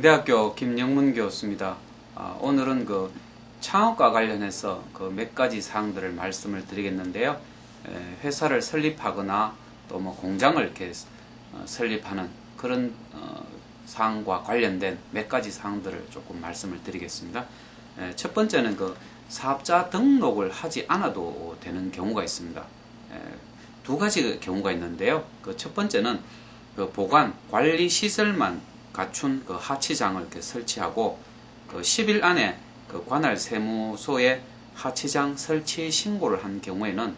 대학교 김영문 교수입니다. 오늘은 창업과 관련해서 몇 가지 사항들을 말씀을 드리겠는데요. 회사를 설립하거나 또 공장을 이렇게 설립하는 그런 사항과 관련된 몇 가지 사항들을 조금 말씀을 드리겠습니다. 첫 번째는 사업자 등록을 하지 않아도 되는 경우가 있습니다. 두 가지 경우가 있는데요. 첫 번째는 보관 관리 시설만 갖춘 하치장을 이렇게 설치하고 10일 안에 관할 세무소에 하치장 설치 신고를 한 경우에는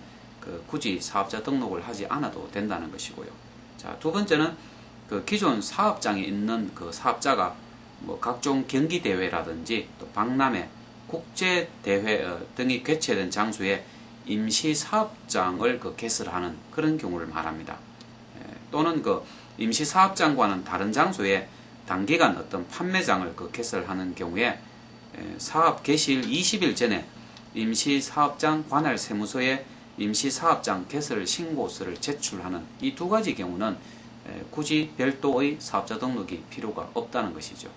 굳이 사업자 등록을 하지 않아도 된다는 것이고요. 자, 두 번째는 기존 사업장에 있는 사업자가 각종 경기대회라든지 또 박람회, 국제대회 등이 개최된 장소에 임시사업장을 개설하는 그런 경우를 말합니다. 또는 임시사업장과는 다른 장소에 단기간 어떤 판매장을 개설하는 경우에 사업 개시일 20일 전에 임시사업장 관할 세무소에 임시사업장 개설 신고서를 제출하는 이 두 가지 경우는 굳이 별도의 사업자 등록이 필요가 없다는 것이죠.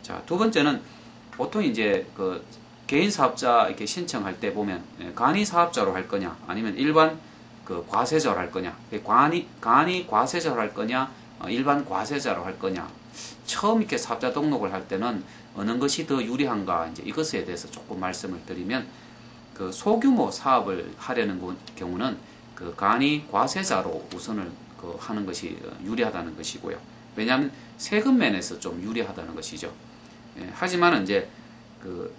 자, 두 번째는 보통 이제 개인 사업자 이렇게 신청할 때 보면 간이 사업자로 할 거냐 아니면 일반 과세자로 할 거냐, 간이 과세자로 할 거냐, 일반 과세자로 할 거냐. 처음 이렇게 사업자 등록을 할 때는 어느 것이 더 유리한가, 이제 이것에 대해서 조금 말씀을 드리면, 소규모 사업을 하려는 경우는 간이 과세자로 우선을 하는 것이 유리하다는 것이고요. 왜냐하면 세금 면에서 좀 유리하다는 것이죠. 하지만 이제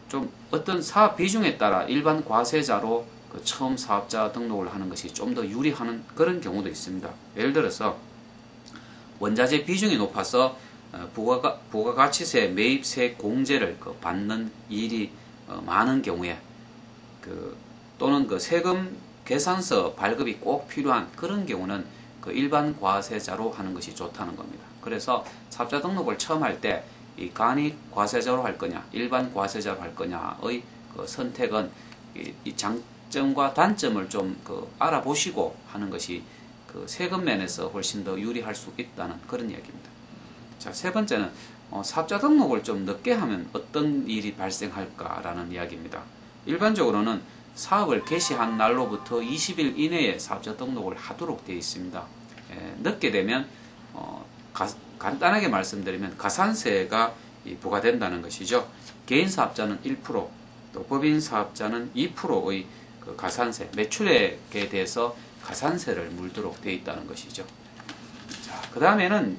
좀 어떤 사업 비중에 따라 일반 과세자로 처음 사업자 등록을 하는 것이 좀 더 유리한 그런 경우도 있습니다. 예를 들어서 원자재 비중이 높아서 부가가치세 매입세 공제를 받는 일이 많은 경우에 또는 세금 계산서 발급이 꼭 필요한 그런 경우는 일반 과세자로 하는 것이 좋다는 겁니다. 그래서 사업자 등록을 처음 할 때 이 간이 과세자로 할 거냐 일반 과세자로 할 거냐의 선택은 이 장점과 단점을 좀 알아보시고 하는 것이 세금 면에서 훨씬 더 유리할 수 있다는 그런 이야기입니다. 자, 세 번째는 사업자 등록을 좀 늦게 하면 어떤 일이 발생할까라는 이야기입니다. 일반적으로는 사업을 개시한 날로부터 20일 이내에 사업자 등록을 하도록 되어 있습니다. 늦게 되면 간단하게 말씀드리면 가산세가 부과된다는 것이죠. 개인 사업자는 1%, 또 법인 사업자는 2%의 가산세, 매출액에 대해서 가산세를 물도록 되어 있다는 것이죠. 자, 그 다음에는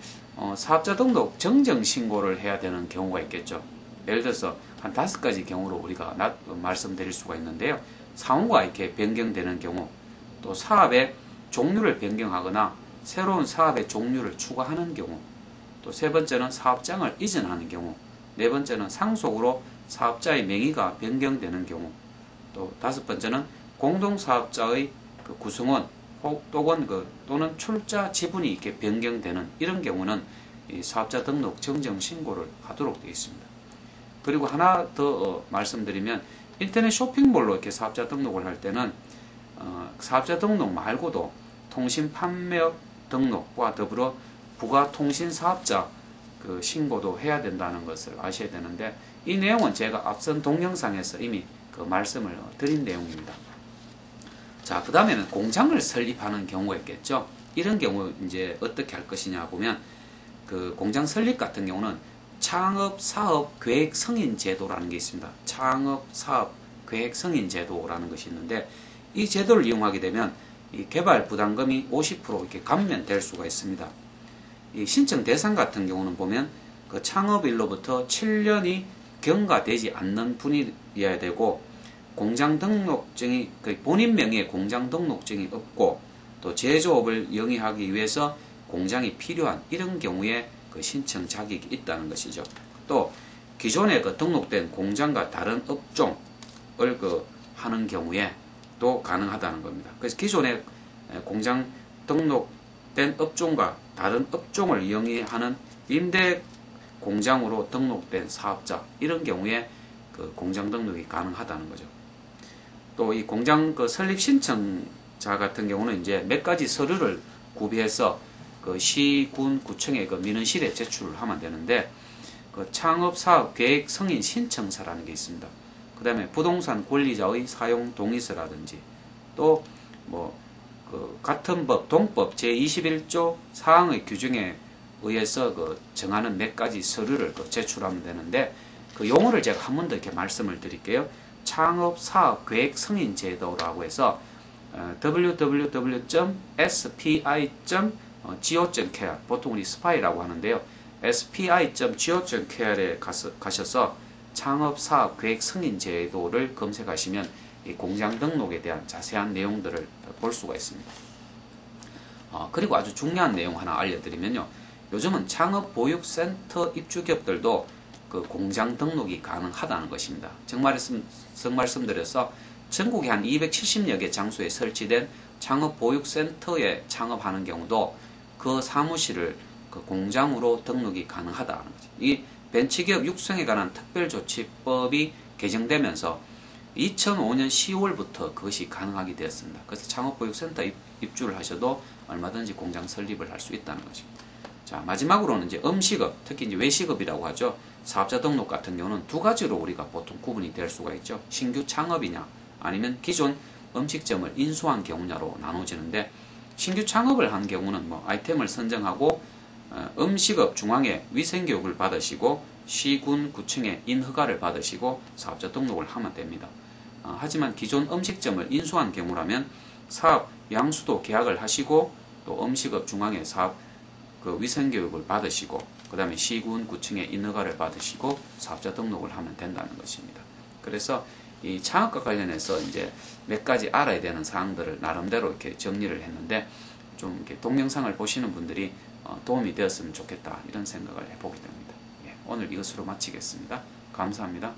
사업자 등록 정정 신고를 해야 되는 경우가 있겠죠. 예를 들어서 한 5가지 경우로 우리가 말씀드릴 수가 있는데요. 상호가 이렇게 변경되는 경우, 또 사업의 종류를 변경하거나 새로운 사업의 종류를 추가하는 경우, 또 세 번째는 사업장을 이전하는 경우, 네 번째는 상속으로 사업자의 명의가 변경되는 경우, 또 다섯 번째는 공동사업자의 구성원 또는 출자 지분이 이렇게 변경되는 이런 경우는 이 사업자 등록 정정 신고를 하도록 되어 있습니다. 그리고 하나 더 말씀드리면 인터넷 쇼핑몰로 이렇게 사업자 등록을 할 때는 사업자 등록 말고도 통신 판매업 등록과 더불어 부가통신 사업자 신고도 해야 된다는 것을 아셔야 되는데, 이 내용은 제가 앞선 동영상에서 이미 말씀을 드린 내용입니다. 자, 그 다음에는 공장을 설립하는 경우가 있겠죠. 이런 경우 이제 어떻게 할 것이냐 보면 공장 설립 같은 경우는 창업 사업 계획 승인 제도라는 게 있습니다. 창업 사업 계획 승인 제도라는 것이 있는데, 이 제도를 이용하게 되면 이 개발 부담금이 50% 이렇게 감면될 수가 있습니다. 이 신청 대상 같은 경우는 보면 창업일로부터 7년이 경과되지 않는 분이어야 되고, 공장 등록증이 본인 명의의 공장 등록증이 없고, 또 제조업을 영위하기 위해서 공장이 필요한 이런 경우에 신청 자격이 있다는 것이죠. 또 기존에 등록된 공장과 다른 업종을 하는 경우에 또 가능하다는 겁니다. 그래서 기존에 공장 등록된 업종과 다른 업종을 영위하는 임대 공장으로 등록된 사업자, 이런 경우에 공장 등록이 가능하다는 거죠. 또 이 공장 설립 신청자 같은 경우는 이제 몇 가지 서류를 구비해서 시, 군, 구청에 민원실에 제출을 하면 되는데, 그 창업사업 계획 승인 신청서라는 게 있습니다. 그 다음에 부동산 권리자의 사용 동의서라든지 또 뭐 그 같은 법 동법 제21조 사항의 규정에 의해서 그 정하는 몇 가지 서류를 그 제출하면 되는데 그 용어를 제가 한 번 더 이렇게 말씀을 드릴게요. 창업사업 계획 승인 제도라고 해서 www.spi.go.kr 보통 우리 스파이라고 하는데요. spi.go.kr에 가셔서 창업사업 계획 승인 제도를 검색하시면 이 공장 등록에 대한 자세한 내용들을 볼 수가 있습니다. 그리고 아주 중요한 내용 하나 알려드리면요. 요즘은 창업보육센터 입주기업들도 그 공장 등록이 가능하다는 것입니다. 정말씀드려서 전국에 한 270여 개 장소에 설치된 창업보육센터에 창업하는 경우도 그 사무실을 그 공장으로 등록이 가능하다는 거죠. 이 벤처기업 육성에 관한 특별조치법이 개정되면서 2005년 10월부터 그것이 가능하게 되었습니다. 그래서 창업보육센터 입주를 하셔도 얼마든지 공장 설립을 할 수 있다는 것입니다. 자, 마지막으로는 이제 음식업, 특히 이제 외식업이라고 하죠. 사업자 등록 같은 경우는 두 가지로 우리가 보통 구분이 될 수가 있죠. 신규 창업이냐, 아니면 기존 음식점을 인수한 경우냐로 나눠지는데, 신규 창업을 한 경우는 뭐 아이템을 선정하고 음식업 중앙에 위생교육을 받으시고 시군 구청에 인허가를 받으시고 사업자 등록을 하면 됩니다. 하지만 기존 음식점을 인수한 경우라면 사업 양수도 계약을 하시고 또 음식업 중앙에 사업 그 위생교육을 받으시고 그 다음에 시군 구청의 인허가를 받으시고 사업자 등록을 하면 된다는 것입니다. 그래서 이 창업과 관련해서 이제 몇 가지 알아야 되는 사항들을 나름대로 이렇게 정리를 했는데 좀 이렇게 동영상을 보시는 분들이 도움이 되었으면 좋겠다 이런 생각을 해보게 됩니다. 예, 오늘 이것으로 마치겠습니다. 감사합니다.